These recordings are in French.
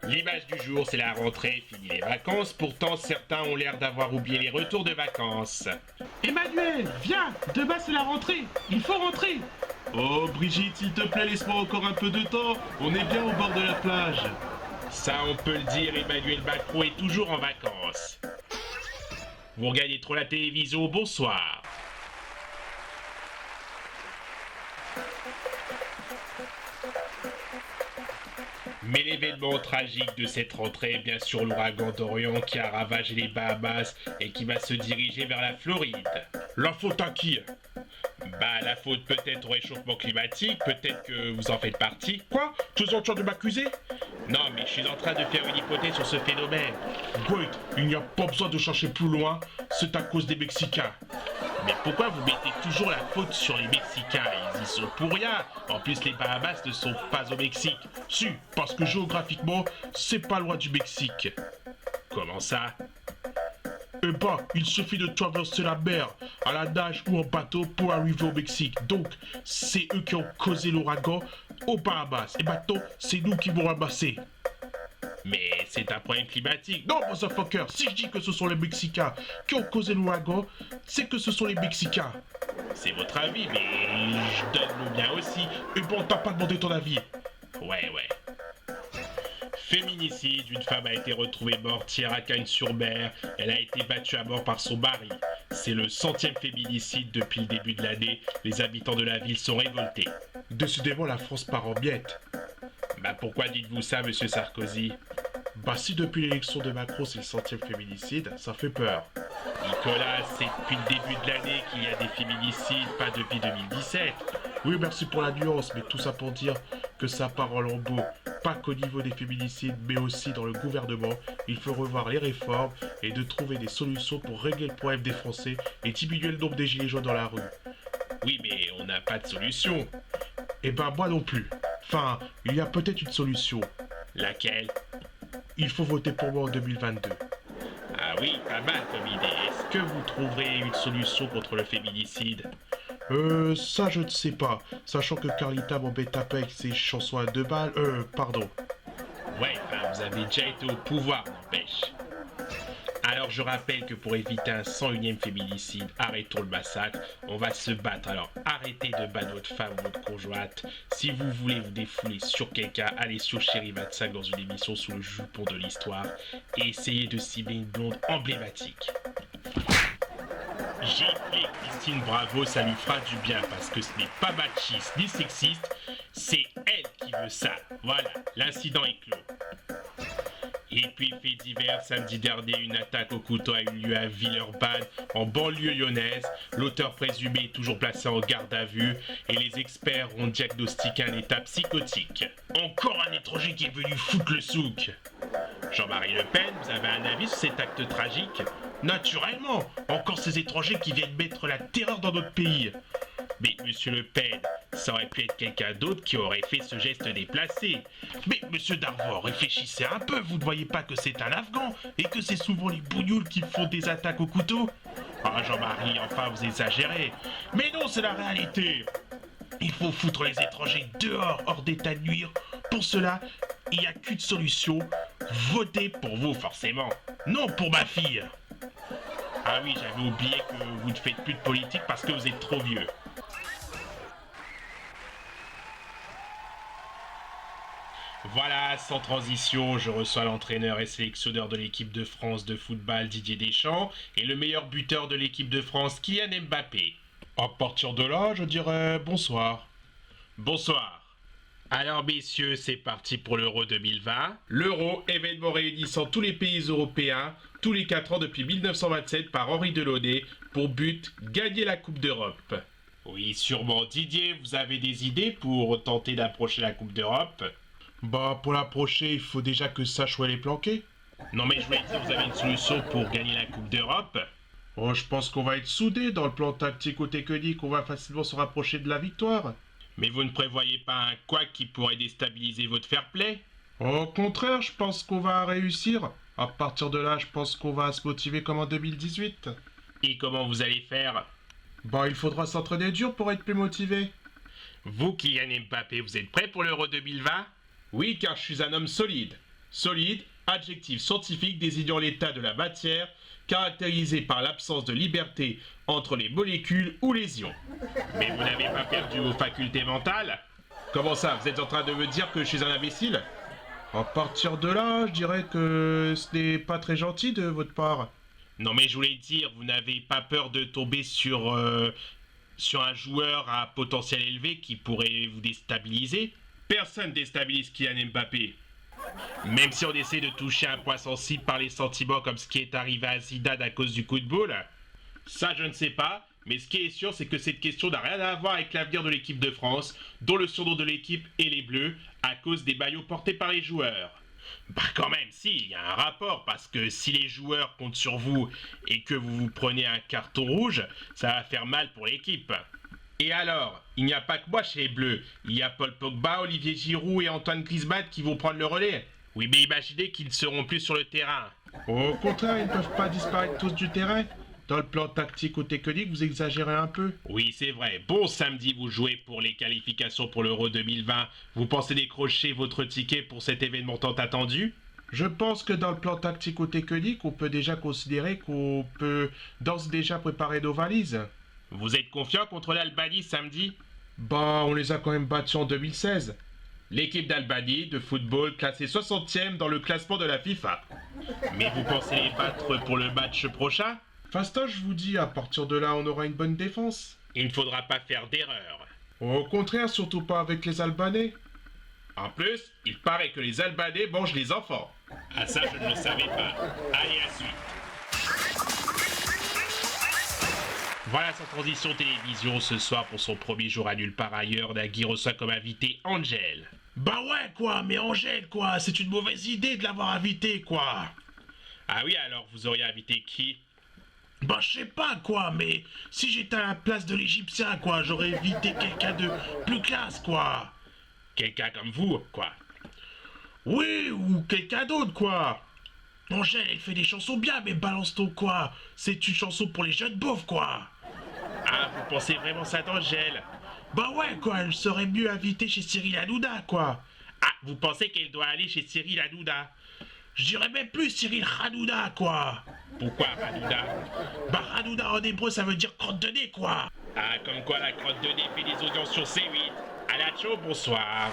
L'image du jour, c'est la rentrée, fini les vacances, pourtant certains ont l'air d'avoir oublié les retours de vacances. Emmanuel, viens, demain c'est la rentrée, il faut rentrer. Oh Brigitte, s'il te plaît, laisse-moi encore un peu de temps, on est bien au bord de la plage. Ça, on peut le dire, Emmanuel Macron est toujours en vacances. Vous regardez trop la télévision, bonsoir. Mais l'événement tragique de cette rentrée est bien sûr l'ouragan Dorian qui a ravagé les Bahamas et qui va se diriger vers la Floride. La faute à qui? Bah la faute peut-être au réchauffement climatique, peut-être que vous en faites partie. Quoi? Tu es en train de m'accuser? Non mais je suis en train de faire une hypothèse sur ce phénomène. Wait, il n'y a pas besoin de chercher plus loin, c'est à cause des Mexicains. Mais pourquoi vous mettez toujours la faute sur les Mexicains? Ils y sont pour rien. En plus, les Bahamas ne sont pas au Mexique. Si, parce que géographiquement, c'est pas loin du Mexique. Comment ça? Eh ben, il suffit de traverser la mer, à la nage ou en bateau pour arriver au Mexique. Donc, c'est eux qui ont causé l'ouragan aux Bahamas. Et maintenant, c'est nous qui vont ramasser. Mais c'est un problème climatique. Non, motherfucker, si je dis que ce sont les Mexicains qui ont causé l'ouragan, c'est que ce sont les Mexicains. C'est votre avis, mais je donne le mien aussi. Et bon, t'as pas demandé ton avis. Ouais. Féminicide, une femme a été retrouvée morte hier à Cagnes-sur-Mer. Elle a été battue à mort par son mari. C'est le 100e féminicide depuis le début de l'année. Les habitants de la ville sont révoltés. Décidément, la France part en miettes. Bah pourquoi dites-vous ça, monsieur Sarkozy? Bah si depuis l'élection de Macron c'est le 100e féminicide, ça fait peur. Nicolas, c'est depuis le début de l'année qu'il y a des féminicides, pas depuis 2017. Oui, merci pour la nuance, mais tout ça pour dire que ça part en lambeaux. Pas qu'au niveau des féminicides, mais aussi dans le gouvernement. Il faut revoir les réformes et de trouver des solutions pour régler le problème des Français et diminuer le nombre des gilets jaunes dans la rue. Oui, mais on n'a pas de solution. Eh ben moi non plus. Enfin, il y a peut-être une solution. Laquelle? Il faut voter pour moi en 2022. Ah oui, pas mal comme idée. Est-ce que vous trouverez une solution contre le féminicide? Ça je ne sais pas. Sachant que Carlita m'embête un peu avec ses chansons à 2 balles. Pardon. Ouais, enfin, vous avez déjà été au pouvoir, n'empêche. Alors je rappelle que pour éviter un 101e féminicide, arrêtons le massacre, on va se battre. Alors arrêtez de battre votre femme ou votre conjointe. Si vous voulez vous défouler sur quelqu'un, allez sur Chéri 25 dans une émission sous le jupon de l'histoire et essayez de cibler une blonde emblématique. Gifler Christine Bravo, ça lui fera du bien parce que ce n'est pas machiste ni sexiste, c'est elle qui veut ça. Voilà, l'incident est clos. Et puis, fait divers, samedi dernier, une attaque au couteau a eu lieu à Villeurbanne, en banlieue lyonnaise. L'auteur présumé est toujours placé en garde à vue et les experts ont diagnostiqué un état psychotique. Encore un étranger qui est venu foutre le souk. Jean-Marie Le Pen, vous avez un avis sur cet acte tragique? Naturellement, encore ces étrangers qui viennent mettre la terreur dans notre pays. Mais monsieur Le Pen, ça aurait pu être quelqu'un d'autre qui aurait fait ce geste déplacé. Mais monsieur Darvor, réfléchissez un peu, vous ne voyez pas que c'est un Afghan et que c'est souvent les bougnoules qui font des attaques au couteau? Ah Jean-Marie, enfin vous exagérez. Mais non, c'est la réalité. Il faut foutre les étrangers dehors, hors d'état de nuire. Pour cela, il n'y a qu'une solution. Votez pour vous, forcément. Non, pour ma fille. Ah oui, j'avais oublié que vous ne faites plus de politique parce que vous êtes trop vieux. Voilà, sans transition, je reçois l'entraîneur et sélectionneur de l'équipe de France de football Didier Deschamps et le meilleur buteur de l'équipe de France Kylian Mbappé. À partir de là, je dirais bonsoir. Bonsoir. Alors messieurs, c'est parti pour l'Euro 2020. L'Euro, événement réunissant tous les pays européens, tous les 4 ans depuis 1927 par Henri Delaunay, pour but, gagner la Coupe d'Europe. Oui, sûrement. Didier, vous avez des idées pour tenter d'approcher la Coupe d'Europe? Bah, pour l'approcher, il faut déjà que sache où elle est planquée. Non mais je voulais dire, vous avez une solution pour gagner la Coupe d'Europe? Oh, je pense qu'on va être soudés dans le plan tactico-technique, on va facilement se rapprocher de la victoire. Mais vous ne prévoyez pas un couac qui pourrait déstabiliser votre fair play? Au contraire, je pense qu'on va réussir. À partir de là, je pense qu'on va se motiver comme en 2018. Et comment vous allez faire? Bah, il faudra s'entraîner dur pour être plus motivé. Vous, Kylian Mbappé, vous êtes prêt pour l'Euro 2020? Oui, car je suis un homme solide. Solide, adjectif scientifique désignant l'état de la matière caractérisé par l'absence de liberté entre les molécules ou les ions. Mais vous n'avez pas perdu vos facultés mentales? Comment ça, vous êtes en train de me dire que je suis un imbécile? À partir de là, je dirais que ce n'est pas très gentil de votre part. Non mais je voulais dire, vous n'avez pas peur de tomber sur un joueur à potentiel élevé qui pourrait vous déstabiliser? Personne déstabilise Kylian Mbappé. Même si on essaie de toucher un point sensible par les sentiments comme ce qui est arrivé à Zidane à cause du coup de boule. Ça je ne sais pas, mais ce qui est sûr c'est que cette question n'a rien à voir avec l'avenir de l'équipe de France, dont le surnom de l'équipe est les Bleus, à cause des maillots portés par les joueurs. Bah quand même, si, il y a un rapport, parce que si les joueurs comptent sur vous et que vous vous prenez un carton rouge, ça va faire mal pour l'équipe. Et alors, il n'y a pas que moi chez les Bleus, il y a Paul Pogba, Olivier Giroud et Antoine Griezmann qui vont prendre le relais. Oui mais imaginez qu'ils ne seront plus sur le terrain. Au contraire, ils ne peuvent pas disparaître tous du terrain. Dans le plan tactique ou technique, vous exagérez un peu. Oui, c'est vrai. Bon, samedi, vous jouez pour les qualifications pour l'Euro 2020. Vous pensez décrocher votre ticket pour cet événement tant attendu? Je pense que dans le plan tactique ou technique, on peut déjà considérer qu'on peut d'ores et déjà préparer nos valises. Vous êtes confiant contre l'Albanie samedi? Bah, on les a quand même battus en 2016. L'équipe d'Albanie de football classée 60e dans le classement de la FIFA. Mais vous pensez les battre pour le match prochain? Fastoche, je vous dis, à partir de là, on aura une bonne défense. Il ne faudra pas faire d'erreur. Au contraire, surtout pas avec les Albanais. En plus, il paraît que les Albanais mangent les enfants. Ah ça, je ne le savais pas. Allez, à suite. Voilà sa transition télévision ce soir pour son premier jour à nulle part ailleurs. Nagui reçoit comme invité Angel. Bah ouais, quoi, mais Angel, quoi, c'est une mauvaise idée de l'avoir invité, quoi. Ah oui, alors vous auriez invité qui? Bah je sais pas quoi, mais si j'étais à la place de l'Égyptien, quoi, j'aurais évité quelqu'un de plus classe, quoi. Quelqu'un comme vous, quoi. Oui, ou quelqu'un d'autre, quoi. Angèle, elle fait des chansons bien, mais balance ton quoi. C'est une chanson pour les jeunes beaufs, quoi. Ah, vous pensez vraiment ça d'Angèle? Bah ouais, quoi, elle serait mieux invitée chez Cyril Hanouna, quoi. Ah, vous pensez qu'elle doit aller chez Cyril Hanouna? Je dirais même plus Cyril Hanouna, quoi. Pourquoi Hanouna? Bah Hanouna en hébreu ça veut dire crotte de nez, quoi. Ah, comme quoi la crotte de nez fait des audiences sur C8. Alacho, bonsoir.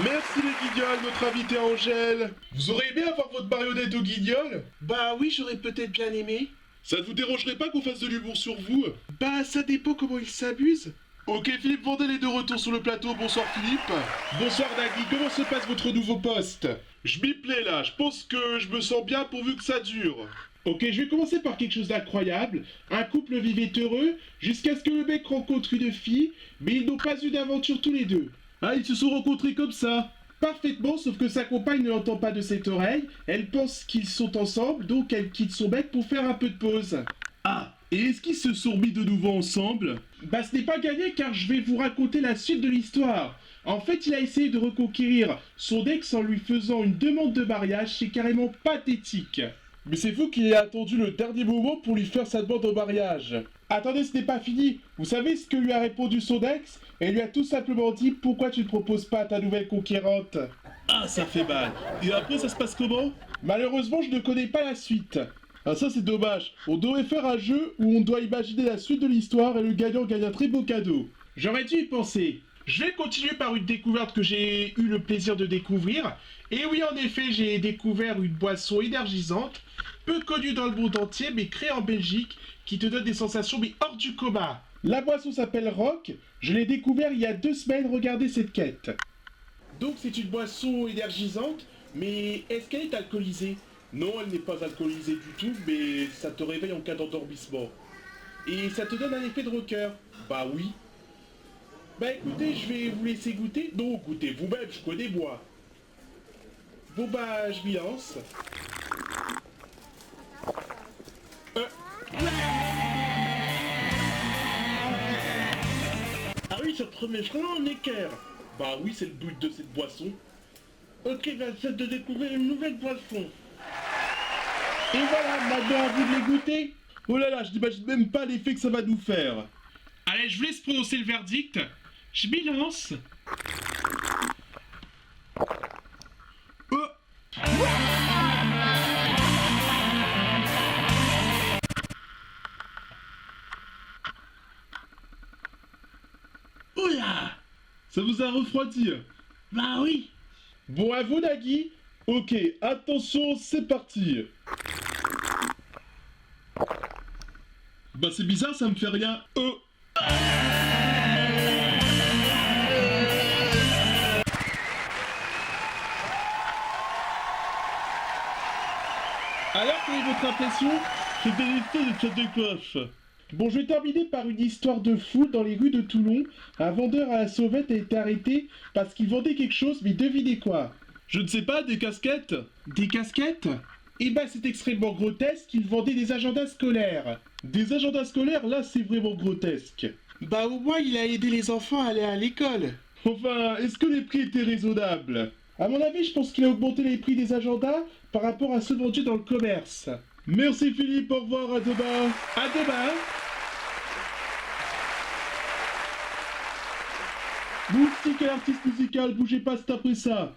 Merci les guignols, notre invité Angèle. Vous auriez aimé avoir votre marionnette au guignol? Bah oui, j'aurais peut-être bien aimé. Ça ne vous dérangerait pas qu'on fasse de l'humour sur vous? Bah ça dépend comment il s'abuse. Ok Philippe Vandel est de retour sur le plateau, bonsoir Philippe. Bonsoir Nagui, comment se passe votre nouveau poste? Je m'y plais là, je pense que je me sens bien pourvu que ça dure. Ok, je vais commencer par quelque chose d'incroyable. Un couple vivait heureux jusqu'à ce que le mec rencontre une fille, mais ils n'ont pas eu d'aventure tous les deux. Ah, ils se sont rencontrés comme ça? Parfaitement, sauf que sa compagne ne l'entend pas de cette oreille, elle pense qu'ils sont ensemble, donc elle quitte son mec pour faire un peu de pause. Ah, et est-ce qu'ils se sont mis de nouveau ensemble? Bah ce n'est pas gagné car je vais vous raconter la suite de l'histoire. En fait, il a essayé de reconquérir son ex en lui faisant une demande de mariage, c'est carrément pathétique. Mais c'est vous qui avez attendu le dernier moment pour lui faire sa demande en mariage. Attendez, ce n'est pas fini. Vous savez ce que lui a répondu son ex? Elle lui a tout simplement dit « Pourquoi tu ne proposes pas à ta nouvelle conquérante ?» Ah, ça fait mal. Et après, ça se passe comment? Malheureusement, je ne connais pas la suite. Ah ça c'est dommage. On devrait faire un jeu où on doit imaginer la suite de l'histoire et le gagnant gagne un très beau cadeau. J'aurais dû y penser. Je vais continuer par une découverte que j'ai eu le plaisir de découvrir. Et oui, en effet, j'ai découvert une boisson énergisante, peu connue dans le monde entier, mais créée en Belgique, qui te donne des sensations mais hors du commun. La boisson s'appelle Rock. Je l'ai découvert il y a 2 semaines, regardez cette quête. Donc c'est une boisson énergisante, mais est-ce qu'elle est alcoolisée? Non, elle n'est pas alcoolisée du tout, mais ça te réveille en cas d'endormissement. Et ça te donne un effet de rocker. Bah oui. Bah écoutez, je vais vous laisser goûter. Non, goûtez vous-même, je connais moi. Bon bah, je m'y lance. Ah oui, ça te remet vraiment en équerre. Bah oui, c'est le but de cette boisson. Ok, bah c'est de découvrir une nouvelle boisson. Et voilà, maintenant à vous de les goûter. Oh là là, je n'imagine même pas l'effet que ça va nous faire. Allez, je vous laisse prononcer le verdict. Je m'y lance. Oh. Oh là, ça vous a refroidi. Bah oui. Bon, à vous, Nagui. Ok, attention, c'est parti. Bah c'est bizarre, ça me fait rien. Oh. Alors, quelle est votre impression? C'est des effets de cette décoche. Bon, je vais terminer par une histoire de fou. Dans les rues de Toulon, un vendeur à la sauvette a été arrêté parce qu'il vendait quelque chose, mais devinez quoi? Je ne sais pas, des casquettes? Des casquettes? Eh ben, c'est extrêmement grotesque, il vendait des agendas scolaires. Des agendas scolaires, là, c'est vraiment grotesque. Bah au moins il a aidé les enfants à aller à l'école. Enfin, est-ce que les prix étaient raisonnables? À mon avis, je pense qu'il a augmenté les prix des agendas par rapport à ceux vendus dans le commerce. Merci Philippe, au revoir, à demain. À demain. Vous aussi, quel artiste musical, bougez pas, c'est après ça.